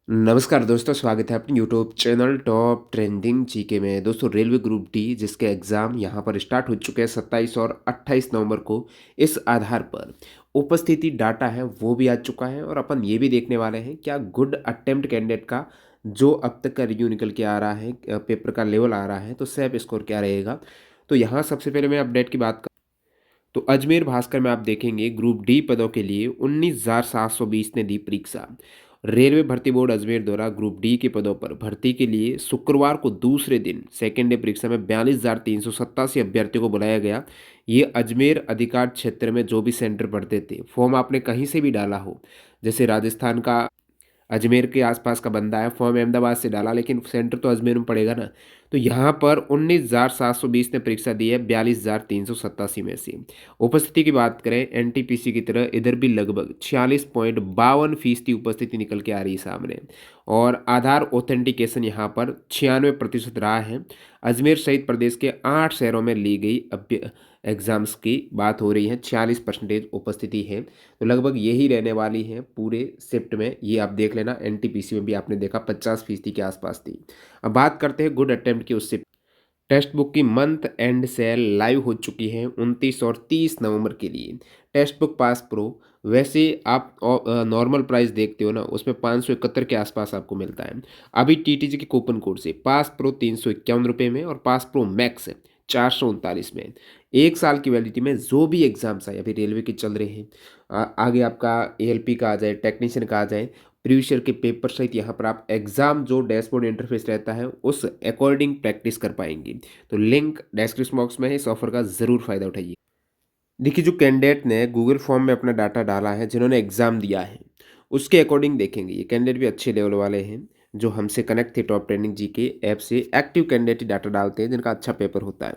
नमस्कार दोस्तों, स्वागत है अपने YouTube channel top trending GK में। दोस्तों, रेलवे ग्रुप डी जिसके एग्ज़ाम यहाँ पर स्टार्ट हो चुके हैं 27 और 28 नवंबर को। इस आधार पर उपस्थिति डाटा है वो भी आ चुका है और अपन ये भी देखने वाले हैं क्या गुड अटेम्प्ट कैंडिडेट का जो अब तक का रिव्यू निकल के आ रहा है, पेपर का लेवल आ रहा है, तो सैप स्कोर क्या रहेगा। तो यहाँ सबसे पहले मैं अपडेट की बात कर, तो अजमेर भास्कर में आप देखेंगे ग्रुप डी पदों के लिए 19,720 ने दी परीक्षा। रेलवे भर्ती बोर्ड अजमेर द्वारा ग्रुप डी के पदों पर भर्ती के लिए शुक्रवार को दूसरे दिन सेकेंड डे परीक्षा में 42,387 अभ्यर्थियों को बुलाया गया। ये अजमेर अधिकार क्षेत्र में जो भी सेंटर पड़ते थे, फॉर्म आपने कहीं से भी डाला हो, जैसे राजस्थान का अजमेर के आसपास का बंदा है, फॉर्म अहमदाबाद से डाला लेकिन सेंटर तो अजमेर में पड़ेगा ना। तो यहाँ पर 19,720 ने परीक्षा दी है 42,387 में से। उपस्थिति की बात करें एनटीपीसी की तरह इधर भी लगभग 46.52% उपस्थिति निकल के आ रही है सामने। और आधार ऑथेंटिकेशन यहाँ पर 96% रहा है। अजमेर सहित प्रदेश के 8 शहरों में ली गई एग्जाम्स की बात हो रही है, 46% उपस्थिति है। तो लगभग यही रहने वाली है पूरे शिफ्ट में। ये आप देख लेना, एनटीपीसी में भी आपने देखा 50% के आसपास थी। अब बात करते हैं गुड अटेम्प्ट की। उससे टेक्स्ट बुक की मंथ एंड सेल लाइव हो चुकी है 29 और 30 नवंबर के लिए। टेक्स्ट बुक पास प्रो, वैसे आप नॉर्मल प्राइस देखते हो ना, उसमें 571 के आसपास आपको मिलता है। अभी टीटीजी के कूपन कोड से पास प्रो 351 रुपये में और पास प्रो मैक्स 439 में। 1 साल की वैलिडिटी में जो भी एग्जाम्स आए, अभी रेलवे के चल रहे हैं, आगे आपका एएलपी का आ जाए, टेक्नीशियन का आ जाए, प्रीवियस ईयर के पेपर सहित यहाँ पर आप एग्जाम जो डैशबोर्ड इंटरफेस रहता है उस अकॉर्डिंग प्रैक्टिस कर पाएंगे। तो लिंक डिस्क्रिप्शन बॉक्स में है, इस ऑफर का ज़रूर फायदा उठाइए। देखिए, जो कैंडिडेट ने गूगल फॉर्म में अपना डाटा डाला है, जिन्होंने एग्ज़ाम दिया है, उसके अकॉर्डिंग देखेंगे। ये कैंडिडेट भी अच्छे लेवल वाले हैं, जो हमसे कनेक्ट थे टॉप ट्रेंडिंग जी के ऐप से। एक्टिव कैंडिडेट ही डाटा डालते हैं जिनका अच्छा पेपर होता है।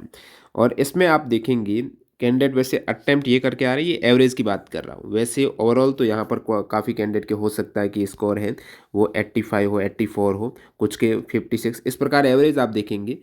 और इसमें आप देखेंगे कैंडिडेट वैसे अटेम्प्ट ये करके आ रहे हैं, ये एवरेज की बात कर रहा हूँ। वैसे ओवरऑल तो यहाँ पर काफ़ी कैंडिडेट के हो सकता है कि स्कोर है वो 85 हो, 84 हो, कुछ के 56, इस प्रकार एवरेज आप देखेंगे।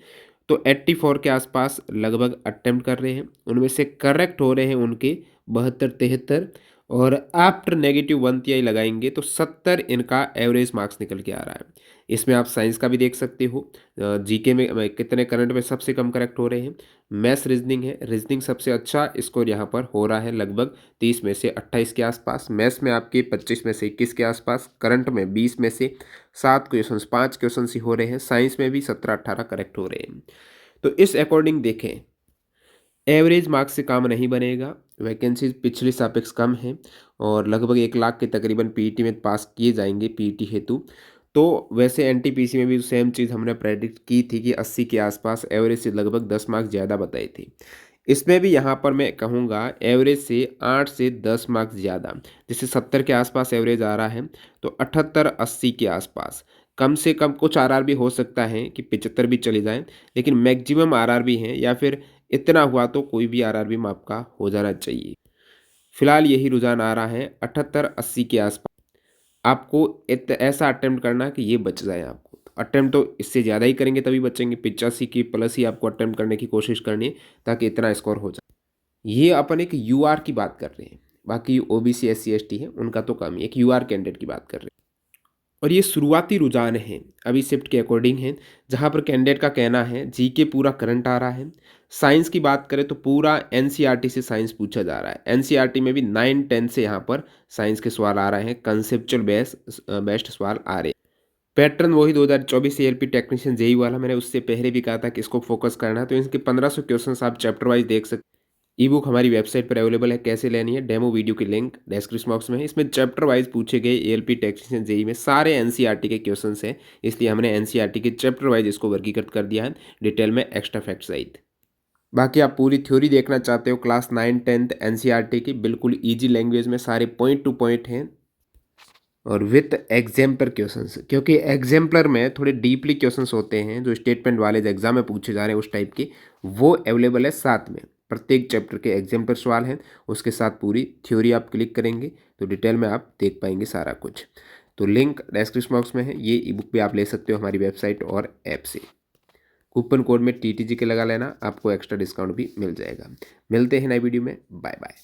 तो 84 के आसपास लगभग अटेम्प्ट कर रहे हैं, उनमें से करेक्ट हो रहे हैं उनके 72-73। और आफ्टर नेगेटिव 1 लगाएंगे तो 70 इनका एवरेज मार्क्स निकल के आ रहा है। इसमें आप साइंस का भी देख सकते हो, जीके में कितने करंट में सबसे कम करेक्ट हो रहे हैं। मैथ्स रीजनिंग है, रीजनिंग सबसे अच्छा स्कोर यहाँ पर हो रहा है, लगभग 30 में से 28 के आसपास। मैथ्स में आपके 25 में से 21 के आसपास, करंट में 20 में से 7 क्वेश्चन, 5 क्वेश्चन ही हो रहे हैं। साइंस में भी 17-18 करेक्ट हो रहे हैं। तो इस अकॉर्डिंग देखें, एवरेज मार्क्स से काम नहीं बनेगा। वैकेंसीज पिछले सापेक्ष कम है और लगभग 1 लाख के तकरीबन पीईटी में पास किए जाएंगे पीईटी हेतु। तो वैसे एनटीपीसी में भी सेम चीज़ हमने प्रेडिक्ट की थी कि 80 के आसपास, एवरेज से लगभग 10 मार्क्स ज़्यादा बताए थे। इसमें भी यहाँ पर मैं कहूँगा एवरेज से 8 से 10 मार्क्स ज़्यादा, जैसे 70 के आसपास एवरेज आ रहा है, तो 78-80 के आसपास कम से कम। कुछ आरआरबी हो सकता है कि 75 भी चले जाएं, लेकिन मैक्सिमम आरआरबी हैं, या फिर इतना हुआ तो कोई भी आरआरबी में आपका हो जाना चाहिए। फिलहाल यही रुझान आ रहा है 78-80 के आसपास। आपको ऐसा अटेम्प्ट करना कि ये बच जाए आपको। अटेम्प्ट तो इससे ज़्यादा ही करेंगे तभी बचेंगे, 85 की प्लस ही आपको अटेम्प्ट करने की कोशिश करनी है ताकि इतना स्कोर हो जाए। ये अपन एक यूआर की बात कर रहे हैं, बाकी ओबीसी एससी एसटी है उनका तो कम ही, एक यूआर कैंडिडेट की बात कर रहे हैं। और ये शुरुआती रुझान है, अभी शिफ्ट के अकॉर्डिंग है, जहाँ पर कैंडिडेट का कहना है जीके पूरा करंट आ रहा है। साइंस की बात करें तो पूरा एनसीईआरटी से साइंस पूछा जा रहा है। एनसीईआरटी में भी 9-10 से यहाँ पर साइंस के सवाल आ रहे हैं, कंसेप्चुअल बेस्ट सवाल आ रहे हैं। पैटर्न वही 2024 एएलपी टेक्नीशियन जेई वाला, मैंने उससे पहले भी कहा था कि इसको फोकस करना है। तो इसके 1500 क्वेश्चन आप चैप्टर वाइज देख सकते। ई बुक हमारी वेबसाइट पर अवेलेबल है, कैसे लेनी है डेमो वीडियो की लिंक डिस्क्रिप्शन बॉक्स में है। इसमें चैप्टर वाइज पूछे गए एएलपी टेक्नीशियन जेई में सारे एनसीईआरटी के क्वेश्चंस हैं, इसलिए हमने एनसीईआरटी के चैप्टर वाइज इसको वर्गीकृत कर दिया है डिटेल में, एक्स्ट्रा फैक्ट सहित। बाकी आप पूरी थ्योरी देखना चाहते हो क्लास 9-10 एनसीईआरटी की, बिल्कुल ईजी लैंग्वेज में सारे पॉइंट टू पॉइंट हैं और विथ एग्जाम्पलर क्वेश्चंस, क्योंकि एग्जाम्पलर में थोड़े डीपली क्वेश्चंस होते हैं जो स्टेटमेंट वाले जो एग्जाम में पूछे जा रहे हैं उस टाइप के, वो अवेलेबल है साथ में। प्रत्येक चैप्टर के एग्जाम्पलर सवाल हैं, उसके साथ पूरी थ्योरी आप क्लिक करेंगे तो डिटेल में आप देख पाएंगे सारा कुछ। तो लिंक डिस्क्रिप्शन बॉक्स में है, ये ई बुक भी आप ले सकते हो हमारी वेबसाइट और ऐप से। कूपन कोड में टीटीजी के लगा लेना, आपको एक्स्ट्रा डिस्काउंट भी मिल जाएगा। मिलते हैं नई वीडियो में, बाय बाय।